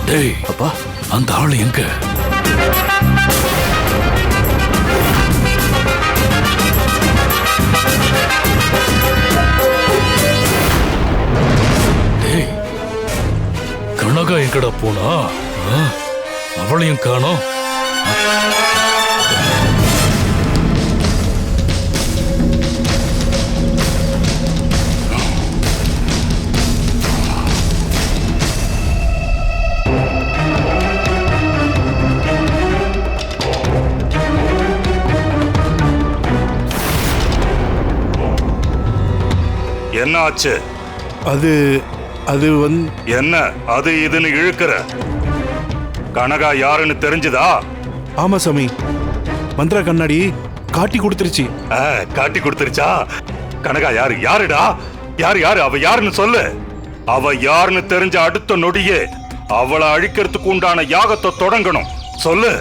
டேய் அப்பா, அந்த ஆள் எங்க? டேய், கனகா எங்கடா போனா? அவளையும் காணோம். என்ன ஆச்சு? அது என்ன அது இதுன்னு இழுக்கிற? கனகா யாருன்னு தெரிஞ்சுதா? ஆமா சாமி, மந்திர கண்ணாடி காட்டி கொடுத்துருச்சு. காட்டி கொடுத்துருச்சா? கனகா யாரு? யாருடா? யாரு அவ யாருன்னு சொல்லு. அவ யாருன்னு தெரிஞ்ச அடுத்த நொடியே அவளை அழிக்கிறதுக்கு உண்டான யாகத்தை தொடங்கணும். சொல்லு.